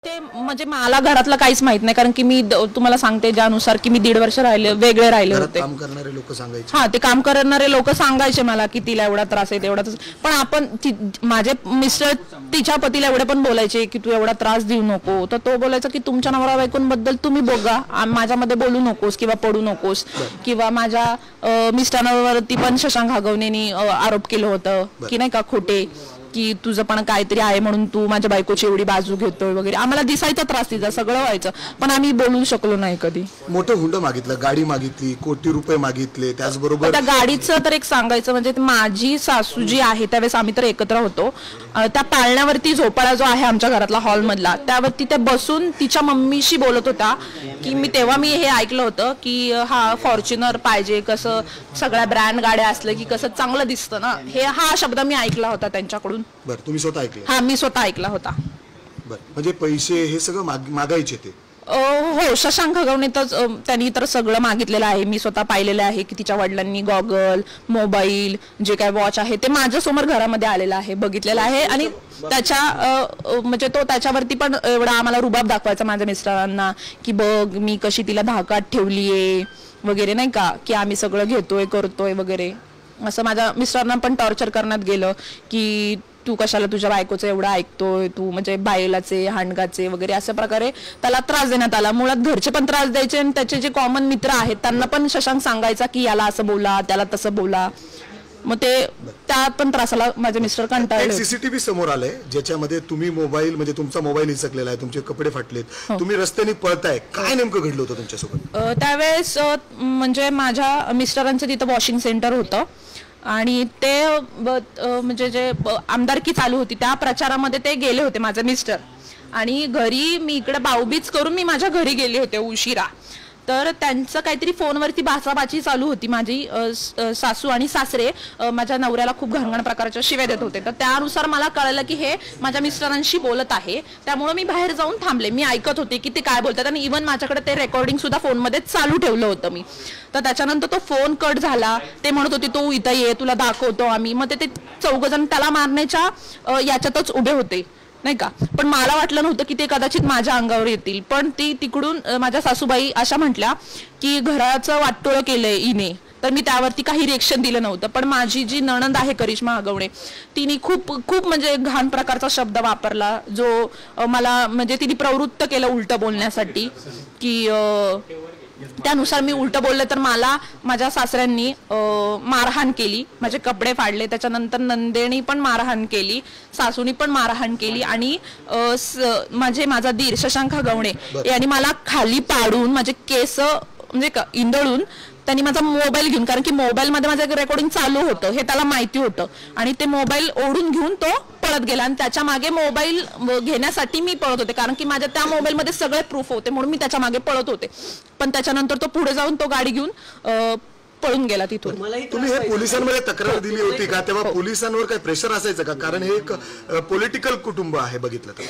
ते म्हणजे मला घरातलं काहीच माहित नाही, कारण की मी तुम्हाला सांगते ज्यानुसार की मी 1.5 वर्ष वेगळे राहिले होते. काम करणारे लोक सांगायचे. हा, ते काम करणारे लोक सांगायचे मला की तिला एवढा त्रास आहे तेवढा. पण आपण माझे मिस्टर तिच्या पतीला एवढे पण बोलायचे की तू एवढा त्रास देऊ नको. तर तो बोलायचा की तुमच्या नवरा बायकोंबद्दल तुम्ही बघा, माझ्यामध्ये बोलू नकोस किंवा पडू नकोस. किंवा माझ्या मिस्टरांवरती पण शशांक हगवणेंनी आरोप केलं होतं की नाही का खोटे, की तुझं पण काहीतरी आहे म्हणून तू माझ्या बायकोची एवढी बाजू घेतोय वगैरे. आम्हाला दिसायचा त्रास तिचा, सगळं व्हायचं, पण आम्ही बोलू शकलो नाही कधी. मोठं हुंड मागितलं, गाडी मागितली, कोटी रुपये मागितले, त्याचबरोबर त्या गाडीचं तर एक सांगायचं म्हणजे माझी सासू जी आहे त्यावेळेस आम्ही तर एकत्र होतो. त्या पाळण्यावरती झोपाळा जो आहे आमच्या घरातला हॉलमधला, त्यावरती ते बसून तिच्या मम्मीशी बोलत होता की तेव्हा मी हे ऐकलं होतं की हा फॉर्च्युनर पाहिजे, कसं सगळ्या ब्रँड गाड्या असलं की कसं चांगलं दिसतं ना, हा शब्द मी ऐकला होता त्यांच्याकडून. बरं, तुम्ही स्वतः ऐकलं? हा, मी स्वतः ऐकला होता. बरं, म्हणजे पैसे हे सगळं मागायचे ते? हो, शशांक हगवणे तर त्यांनी तर सगळं मागितलेलं आहे. मी स्वतः पाहिलेलं आहे की तिच्या वडिलांनी गॉगल, मोबाईल, जे काय वॉच आहे ते माझ्यासमोर घरामध्ये आलेलं आहे, बघितलेलं आहे. आणि त्याच्या म्हणजे तो त्याच्यावरती पण एवढा आम्हाला रुबाब दाखवायचा माझ्या मिस्टरांना की बघ मी कशी तिला धाकात ठेवलीये वगैरे, नाही का, की आम्ही सगळं घेतोय करतोय वगैरे. असं माझ्या मिस्टरांना पण टॉर्चर करण्यात गेलं की तू कशाला तुझ्या बायकोचं एवढं ऐकतोय, तू म्हणजे बायलाचे हांडगाचे वगैरे, अशा प्रकारे त्याला त्रास देण्यात आला. मुळात घरचे पण त्रास द्यायचे आणि त्याचे जे कॉमन मित्र आहेत त्यांना पण शशांक सांगायचा की याला असं बोला, त्याला तसं बोला. मग ते त्या पण त्रासाला माझे मिस्टर कंटाळले. सीसीटीव्ही समोर आलंय ज्याच्यामध्ये तुम्ही मोबाईल, म्हणजे तुमचा मोबाईल हिसकलेला आहे, तुमचे कपडे फाटलेत, तुम्ही रस्त्याने पळताय. काय नेमकं घडलं होतं तुमच्यासोबत त्यावेळेस? म्हणजे माझ्या मिस्टरांचं तिथं वॉशिंग सेंटर होतं आणि ते म्हणजे जे आमदारकी चालू होती त्या प्रचारामध्ये ते गेले होते माझे मिस्टर. आणि घरी मी इकडे भाऊबीज करून मी माझ्या घरी गेले होते उशिरा. तर त्यांचं काहीतरी फोनवरती बाचाबाची चालू होती. माझी सासू आणि सासरे माझ्या नवऱ्याला खूप घाणघाण प्रकारच्या शिव्या देत होते. तर त्यानुसार मला कळलं की हे माझ्या मिस्टरांशी बोलत आहे. त्यामुळे मी बाहेर जाऊन थांबले. मी ऐकत होते की ते काय बोलतात आणि इव्हन माझ्याकडे ते रेकॉर्डिंग सुद्धा फोनमध्ये चालू ठेवलं होतं मी. तर त्याच्यानंतर तो फोन कट झाला. ते म्हणत होते तू इथं ये, तुला दाखवतो आम्ही. मग ते 4 जण त्याला मारण्याच्या याच्यातच उभे होते, नाही का. पण मला वाटलं नव्हतं की ते कदाचित माझ्या अंगावर येतील. पण ती तिकडून माझ्या सासूबाई अशा म्हटल्या की घराचं वाटोळं केलंय हिने. तर मी त्यावरती काही रिएक्शन दिलं नव्हतं. पण माझी जी नणंद आहे करिश्मा हगवणे, तिने खूप खूप म्हणजे घाण प्रकारचा शब्द वापरला, जो मला म्हणजे तिने प्रवृत्त केलं उलटं बोलण्यासाठी. की त्यानुसार मी उलट बोलले तर मला माझ्या सासऱ्यांनी मारहाण केली, माझे कपडे फाडले. त्याच्यानंतर नंदेनी पण मारहाण केली, सासूनी पण मारहाण केली. आणि माझा दीर शशांक हगवणे यांनी मला खाली पाडून माझे केस म्हणजे इंदळून त्यांनी माझा मोबाईल घेऊन, कारण की मोबाईलमध्ये माझं रेकॉर्डिंग चालू होतं हे त्याला माहिती होतं, आणि ते मोबाईल ओढून घेऊन तो पळत गेला. आणि त्याच्या मागे मोबाईल घेण्यासाठी मी पळत होते, कारण की माझ्या त्या मोबाईलमध्ये सगळे प्रूफ होते, म्हणून मी त्याच्या मागे पळत होते. पण त्याच्यानंतर तो पुढे जाऊन तो गाडी घेऊन पळून गेला तिथून. तुम्ही हे पोलिसांमध्ये तक्रार दिली होती का? तेव्हा पोलिसांवर काय प्रेशर असायचं का? कारण हे एक पॉलिटिकल कुटुंब आहे बघितलं तर.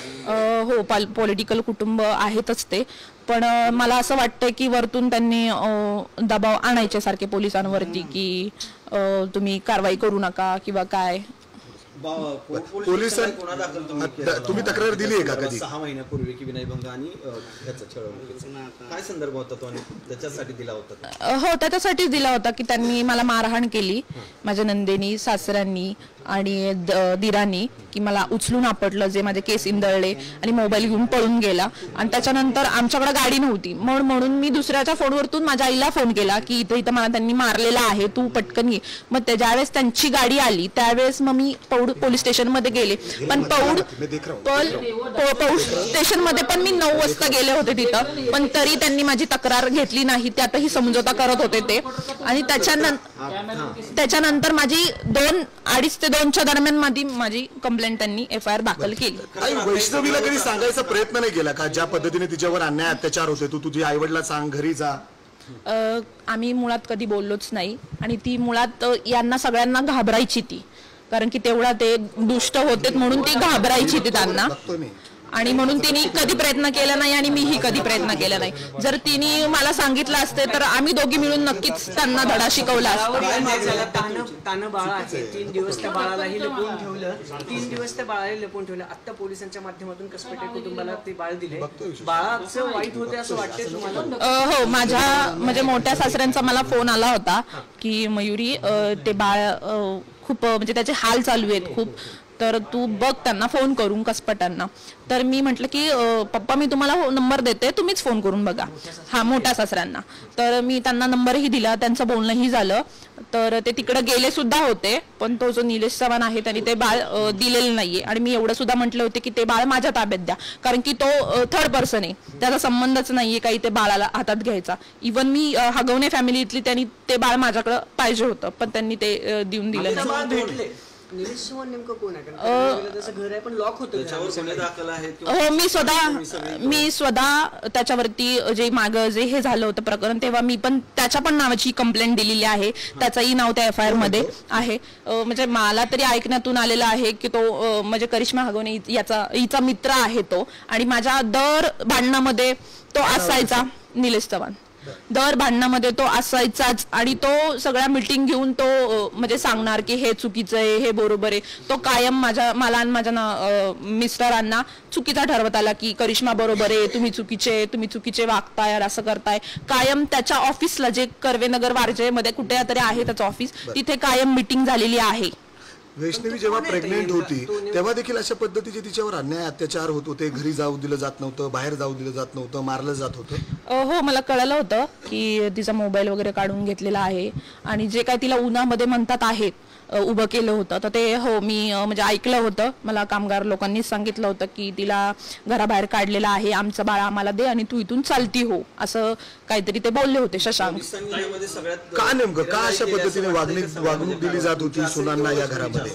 हो, पॉलिटिकल कुटुंब आहेतच ते. पण मला असं वाटतं की वरतून त्यांनी दबाव आणायचे सारखे पोलिसांवरती की तुम्ही कारवाई करू नका किंवा काय. तुम्ही तक्रार दिली आहे का कधी? 6 महिन्यापूर्वी की विनयभंग आणि काय संदर्भ होता तो आणि त्याच्यासाठी दिला होता? हो, त्याच्यासाठी दिला होता की त्यांनी मला मारहाण केली, माझ्या नंदेनी, सासऱ्यांनी आणि दिरांनी, की मला उचलून आपटलं, जे माझे केस इंदळले आणि मोबाईल घेऊन पळून गेला. आणि त्याच्यानंतर आमच्याकडे गाडी नव्हती, म्हणून मी दुसऱ्याच्या फोनवरतून माझ्या आईला फोन केला की इथं मला त्यांनी मारलेलं आहे, तू पटकन ये. मग ज्यावेळेस त्यांची गाडी आली त्यावेळेस मग मी पौड पोलीस स्टेशन मध्ये गेले. पण पौड स्टेशन मध्ये पण मी 9 वाजता गेले होते तिथं, पण तरी त्यांनी माझी तक्रार घेतली नाही. त्यातही समझोता करत होते ते. आणि त्याच्यानंतर माझी 2:30 ते 2च्या दरम्यान माझी कंप्लेंट त्यांनी FIR दाखल केली. वैष्णवीला कधी सांगायचा प्रयत्न नाही केला का ज्या पद्धतीने तिच्यावर अन्याय अत्याचार होते, तू तुझ्या आईवडिला सांग, घरी जा? आम्ही मुळात कधी बोललोच नाही. आणि ती मुळात यांना सगळ्यांना घाबरायची ती, कारण की तेवढा ते दुष्ट होते म्हणून ती घाबरायची ती त्यांना. आणि म्हणून तिने कधी प्रयत्न केला नाही आणि मीही कधी प्रयत्न केला नाही. जर तिने मला सांगितलं असते तर आम्ही दोघी मिळून नक्कीच त्यांना धडा शिकवला असता. तानं बाळ आहे, 3 दिवस त्या बाळालाही लपवून ठेवलं, 3 दिवस त्या बाळाला लपवून ठेवलं. आता पोलिसांच्या माध्यमातून कसपटे कुटुंबाला ते बाळ दिले. बाळाचं वाईट होते असं वाटतंय तुम्हाला? हो, माझ्या म्हणजे मोठ्या सासऱ्यांचा मला फोन आला होता की मयुरी ते बाळ खूप म्हणजे त्याचे हाल चालू आहेत खूप, तर तू बघ त्यांना फोन करून कसपटांना. तर मी म्हटलं की पप्पा मी तुम्हाला नंबर देते, तुम्हीच फोन करून बघा. हा, मोठ्या सासऱ्यांना. तर मी त्यांना नंबरही दिला, त्यांचं बोलणंही झालं. तर ते तिकडे गेले सुद्धा होते, पण तो जो निलेश चव्हाण आहे त्यांनी ते बाळ दिलेलं नाहीये. आणि मी एवढं सुद्धा म्हटलं होते की ते बाळ माझ्या ताब्यात द्या, कारण की तो थर्ड पर्सन आहे, त्याचा संबंधच नाहीये काही ते बाळाला हातात घ्यायचा. इव्हन मी हगवणे फॅमिलीतली त्यांनी ते बाळ माझ्याकडे पाहिजे होतं, पण त्यांनी ते देऊन दिलं नाही. निलेश चव्हाण नेमकं कोण आहे? कारण त्याचं घर आहे पण लॉक होतं. त्याच्यावर गुन्हे दाखल आहेत हो, मी स्वतः त्याच्यावरती जे मागं जे हे झालं होतं प्रकरण, तेव्हा मी पण त्याच्या पण नावाची कंप्लेंट दिलेली आहे. त्याचंही नाव त्या FIR मध्ये आहे. म्हणजे मला तरी ऐकण्यातून आलेलं आहे की तो म्हणजे करिश्मा हगवणे हिचा मित्र आहे तो, आणि माझ्या दर भांडणामध्ये तो असायचा. निलेश चव्हाण दर भांडणामध्ये तो असायचाच, आणि तो सगळ्या मीटिंग घेऊन तो म्हणजे सांगणार की हे चुकीचं आहे, हे बरोबर आहे. तो कायम मला आणि माझ्या मिस्टरांना चुकीचा ठरवत आला की करिश्मा बरोबर आहे, तुम्ही चुकीचे वागताय, असं करताय. कायम त्याच्या ऑफिसला, जे कर्वेनगर वारजेमध्ये कुठे तरी आहे त्याचं ऑफिस, तिथे कायम मीटिंग झालेली आहे. वैष्णवी जेव्हा प्रेग्नेंट होती तेव्हा देखील अशा पद्धतीचे तिच्यावर अन्याय अत्याचार होत होते. घरी जाऊ दिलं जात नव्हतं, बाहेर जाऊ दिलं जात नव्हतं, मारलं जात होतं. हो, मला कळलं होतं की तिचा मोबाईल वगैरे काढून घेतलेला आहे, आणि जे काय तिला उन्हामध्ये म्हणतात आहेत उभं केलं होतं, तर ते हो मी म्हणजे ऐकलं होतं. मला कामगार लोकांनीच सांगितलं होतं की तिला घराबाहेर काढलेलं आहे, आमचं बाळ आम्हाला दे आणि तू इथून चालती हो, असं काहीतरी ते बोलले होते शशांक. का नेमकं का अशा पद्धतीने वागणूक दिली जात होती सुनांना या घरामध्ये?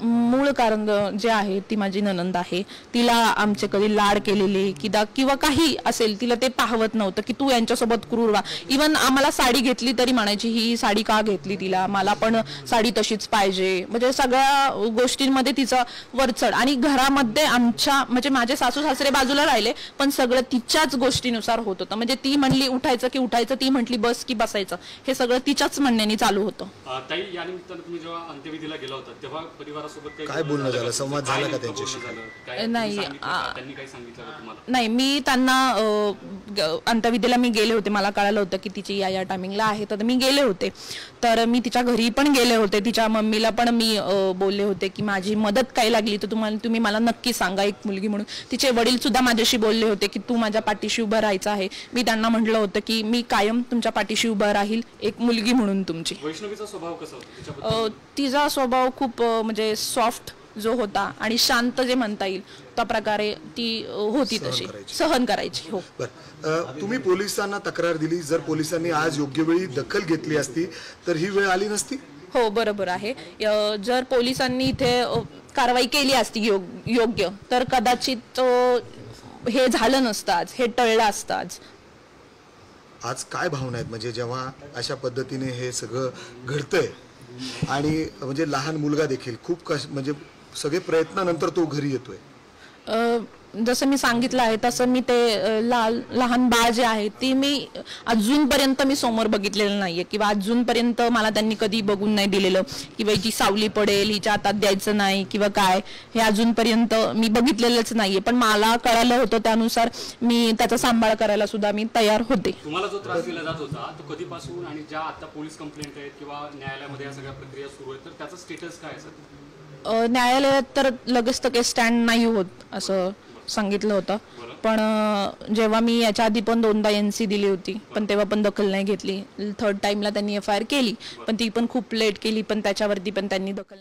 मूळ कारण जे आहे, ती माझी नणंद आहे, तिला आमचे कधी लाड केलेले किंवा काही असेल, तिला ते पाहवत नव्हतं की तू यांच्यासोबत क्रूर वा. इव्हन आम्हाला साडी घेतली तरी म्हणायची ही साडी का घेतली, तिला मला पण साडी तशीच पाहिजे. म्हणजे सगळ्या गोष्टींमध्ये तिचं वरचढ. आणि घरामध्ये आमच्या म्हणजे माझे सासू सासरे बाजूला राहिले, पण सगळं तिच्याच गोष्टीनुसार होत होतं. म्हणजे ती म्हणली उठायचं की उठायचं, ती म्हटली बस की बसायचं, हे सगळं तिच्याच म्हणण्याने चालू होतं. ताई, या निमित्तानं तुम्ही जेव्हा अंत्यविधीला गेला होता तेव्हा परिवारासोबत काय बोलणं झालं, संवाद झाला का त्यांच्याशी? नाही, त्यांनी काय सांगितलं तुम्हाला? नाही, मी त्यांना अंत्यविधीला मी गेले होते, मला कळालं होतं की तिची या टायमिंगला आहे, तर मी गेले होते. तर मी तिच्या घरी पण गेले होते, तिच्या मम्मीला पण मी बोलले होते की माझी मदत काय लागली तर तुम्ही मला नक्की सांगा, एक मुलगी म्हणून. तिचे वडील सुद्धा माझ्याशी बोलले होते की तू माझ्या पाठीशी उभं राहायचं आहे. मी त्यांना म्हटलं होतं की मी कायम तुमच्या पाठीशी उभं राहील, एक मुलगी म्हणून तुमची. वैष्णवीचा स्वभाव कसा होता? तिचा स्वभाव खूप म्हणजे सॉफ्ट जो होता आणि शांत जे म्हणता येईल त्या प्रकारे ती होती, तशी सहन करायची. हो. तुम्ही पोलिसांना तक्रार दिली, जर पोलिसांनी आज योग्य वेळी दखल घेतली असती तर ही वेळ आली नसती? हो, बरोबर आहे. जर पोलिसांनी इथे कारवाई केली असती योग्य, तर कदाचित हे झालं नसतं, आज हे टळलं असतं. आज काय भावना आहेत म्हणजे जेव्हा अशा पद्धतीने हे सगळं घडतंय, आणि म्हणजे लहान मुलगा देखील खूप म्हणजे सगळे प्रयत्नानंतर तो घरी येतोय? जसं मी सांगितलं आहे तसं मी ते लहान बाळ जे आहे ती मी अजूनपर्यंत मी समोर बघितलेलं नाहीये, किंवा अजूनपर्यंत मला त्यांनी कधी बघून नाही दिलेलं की बाई जी सावली पडेल, हिच्या हातात द्यायचं नाही किंवा काय, हे अजूनपर्यंत मी बघितलेलंच नाहीये. पण मला कळालं होतं त्यानुसार मी त्याचा सांभाळ करायला सुद्धा मी तयार होते. तुम्हाला जो त्रास दिला जात होता तो कधीपासून, आणि ज्या आता पोलीस कंप्लेंट आहेत किंवा न्यायालयामध्ये या सगळ्या प्रक्रिया सुरू आहेत, तर त्याचा स्टेटस काय आहे? न्यायालयात तर लगेच तर काही स्टँड नाही होत असं सांगितलं होतं. पण जेव्हा मी याच्या आधी पण 2दा NC दिली होती, पण तेव्हा पण दखल नाही घेतली. 3rd टाइमला त्यांनी FIR केली, पण ती पण खूप लेट केली, पण त्याच्यावरती पण त्यांनी दखल